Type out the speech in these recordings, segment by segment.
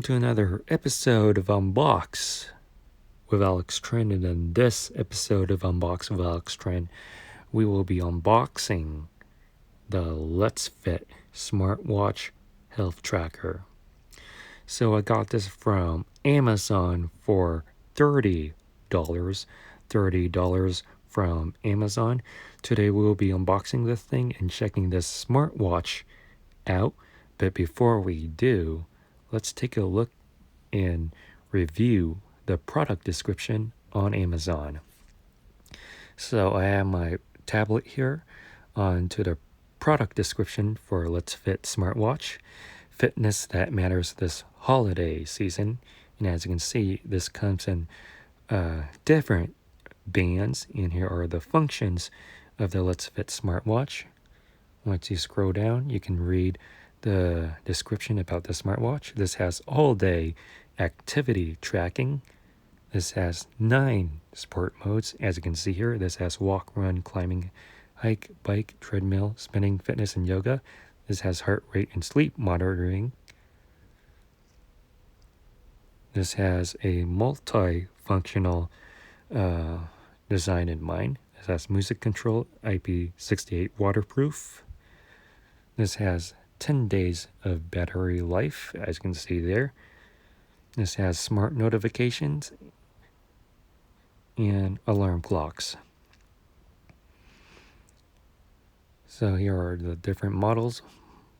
to another episode of Unbox with Alex Trend, and in this episode of Unbox with Alex Trend, we will be unboxing the Letsfit Smartwatch Health Tracker. So I got this from Amazon for $30, $30 from Amazon. Today we will be unboxing this thing and checking this smartwatch out, but before we do, let's take a look and review the product description on Amazon. So I have my tablet here onto the product description for Letsfit Smartwatch, fitness that matters this holiday season. And as you can see, this comes in different bands, and here are the functions of the Letsfit Smartwatch. Once you scroll down, you can read the description about the smartwatch. This has all-day activity tracking. This has 9 sport modes, as you can see here. This has walk, run, climbing, hike, bike, treadmill, spinning, fitness, and yoga. This has heart rate and sleep monitoring. This has a multi-functional design in mind. This has music control, IP68 waterproof. This has 10 days of battery life, as you can see there. This has smart notifications and alarm clocks. So here are the different models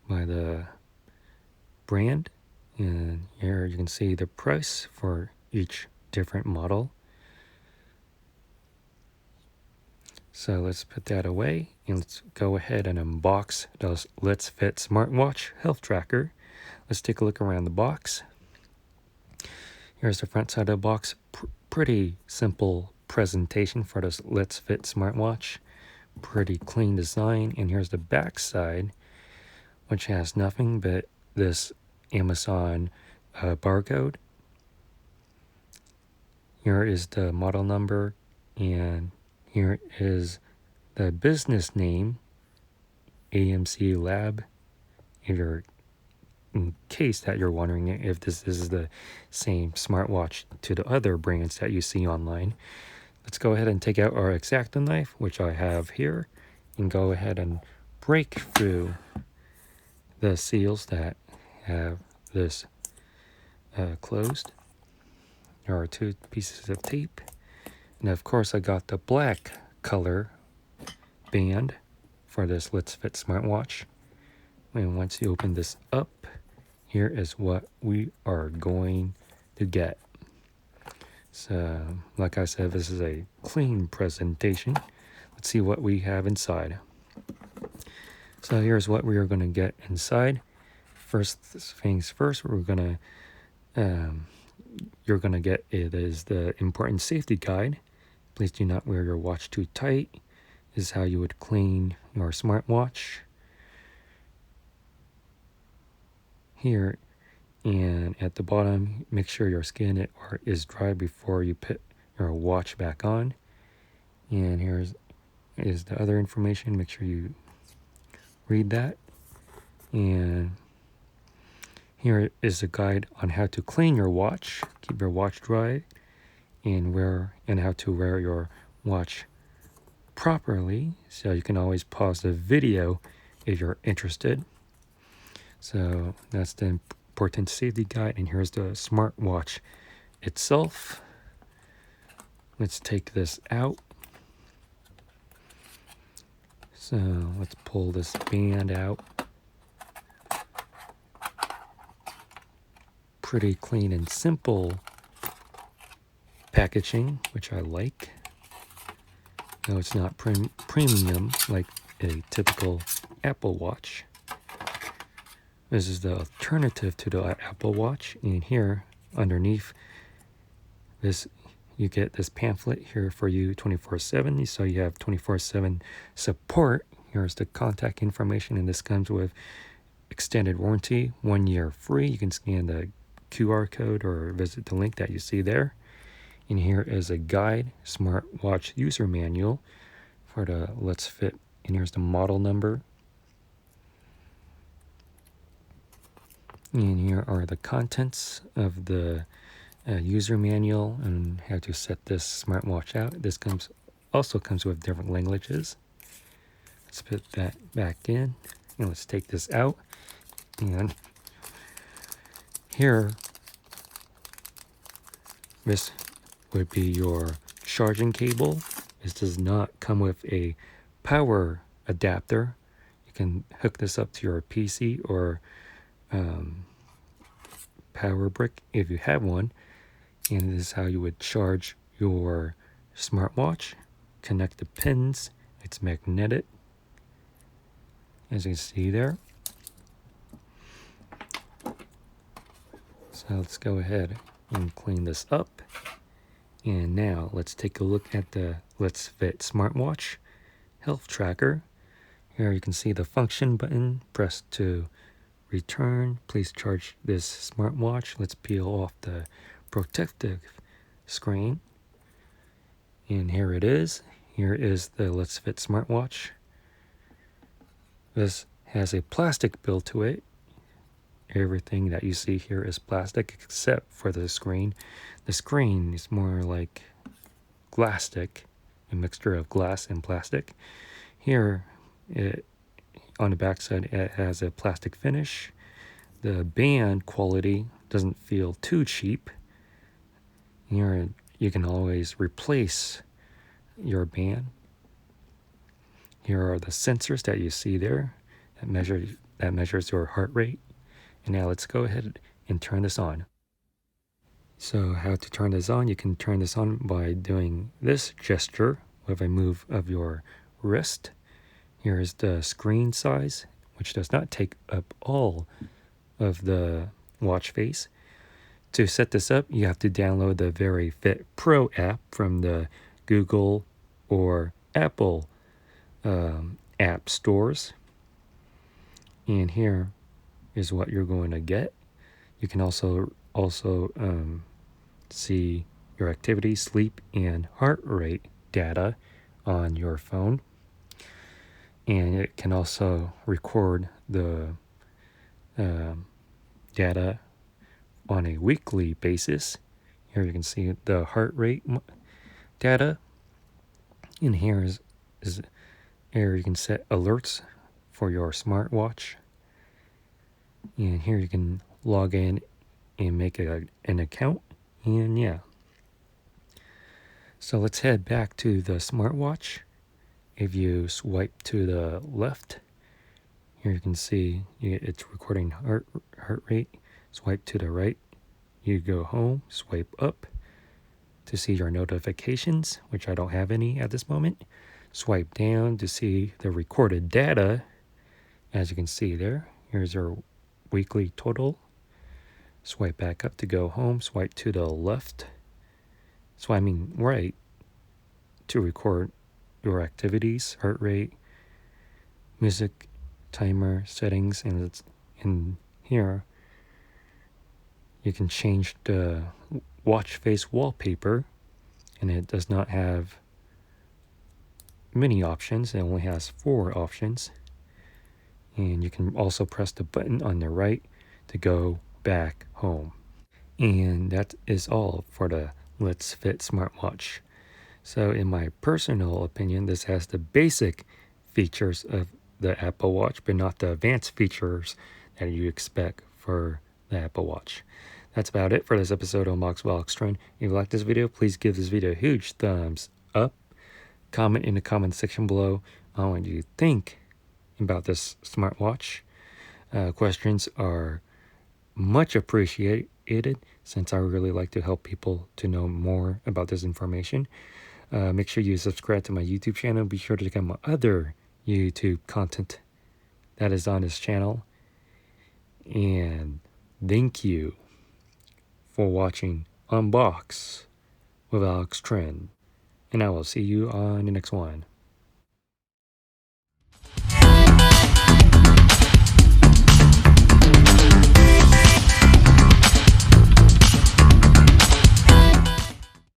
by the brand, and here you can see the price for each different model. So let's put that away and let's go ahead and unbox the Letsfit Smartwatch Health Tracker. Let's take a look around the box. Here's the front side of the box. Pretty simple presentation for this Letsfit Smartwatch. Pretty clean design. And here's the back side, which has nothing but this Amazon barcode. Here is the model number, and here is the business name, AMC Lab, in case that you're wondering if this is the same smartwatch to the other brands that you see online. Let's go ahead and take out our X-Acto knife, which I have here, and go ahead and break through the seals that have this closed. There are 2 pieces of tape. And of course, I got the black color band for this Letsfit Smartwatch. And once you open this up, here is what we are going to get. So, like I said, this is a clean presentation. Let's see what we have inside. So here's what we are going to get inside. First things first, you're going to get is the important safety guide. Please do not wear your watch too tight. This is how you would clean your smartwatch. Here and at the bottom, make sure your skin is dry before you put your watch back on. And here is the other information. Make sure you read that. And here is a guide on how to clean your watch, keep your watch dry, and how to wear your watch properly. So you can always pause the video if you're interested. So that's the important safety guide, and here's the smartwatch itself. Let's take this out. So let's pull this band out. Pretty clean and simple packaging, which I like. No, it's not premium like a typical Apple Watch. This is the alternative to the Apple Watch. And here underneath this, you get this pamphlet here for you 24/7. So you have 24/7 support. Here's the contact information, and this comes with extended warranty, 1 year free. You can scan the QR code or visit the link that you see there. And here is a guide, smartwatch user manual for the Letsfit. And here's the model number. And here are the contents of the user manual and how to set this smartwatch out. This also comes with different languages. Let's put that back in, and let's take this out. And here, this would be your charging cable. This does not come with a power adapter. You can hook this up to your PC or power brick if you have one. And this is how you would charge your smartwatch. Connect the pins. It's magnetic, as you can see there. So let's go ahead and clean this up. And now let's take a look at the Letsfit Smartwatch health tracker. Here you can see the function button. Press to return. Please charge this smartwatch. Let's peel off the protective screen. And here it is. Here is the Letsfit Smartwatch. This has a plastic build to it. Everything that you see here is plastic except for the screen. The screen is more like plastic, a mixture of glass and plastic. Here, on the backside, it has a plastic finish. The band quality doesn't feel too cheap. Here, you can always replace your band. Here are the sensors that you see there that measures your heart rate. And now let's go ahead and turn this on. So how to turn this on? You can turn this on by doing this gesture with a move of your wrist. Here is the screen size, which does not take up all of the watch face. To set this up, you have to download the Very Fit Pro app from the Google or Apple app stores. And here is what you're going to get. You can also see your activity, sleep, and heart rate data on your phone. And it can also record the data on a weekly basis. Here you can see the heart rate data. And here is here you can set alerts for your smartwatch. And here you can log in and make an account. And yeah. So let's head back to the smartwatch. If you swipe to the left, here you can see it's recording heart rate. Swipe to the right, you go home. Swipe up to see your notifications, which I don't have any at this moment. Swipe down to see the recorded data. As you can see there, here's your weekly total. Swipe back up to go home. Swipe to the left, swiping right to record your activities, heart rate, music, timer, settings, and it's in here. You can change the watch face wallpaper, and it does not have many options. It only has 4 options. And you can also press the button on the right to go back home. And that is all for the Letsfit Smartwatch. So in my personal opinion, this has the basic features of the Apple Watch, but not the advanced features that you expect for the Apple Watch. That's about it for this episode of Unbox with Alex Tron. If you like this video, please give this video a huge thumbs up. Comment in the comment section below on what you think about this smartwatch. Questions are much appreciated since I really like to help people to know more about this information. Make sure you subscribe to my YouTube channel. Be sure to check out my other YouTube content that is on this channel. And thank you for watching Unbox with Alex Trend. And I will see you on the next one.